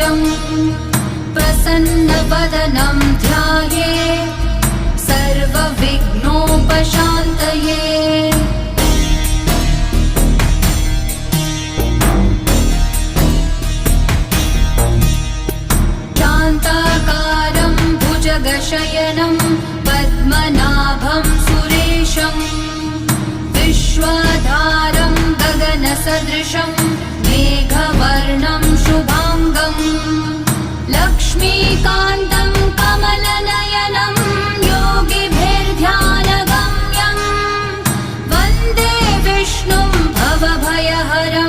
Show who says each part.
Speaker 1: सुरेशम् प्रसन्नवदनं ध्यायेत् सर्वविघ्नोपशान्तये। शान्ताकारं भुजगशयनं पद्मनाभं सुरेशम् विश्वाधारं गगनसदृशं मेघवर्णं शुभाङ्गम् लक्ष्मीकान्तं कमलनयनं योगिभिर्ध्यानगम्यं वन्दे विष्णुं भवभयहरम्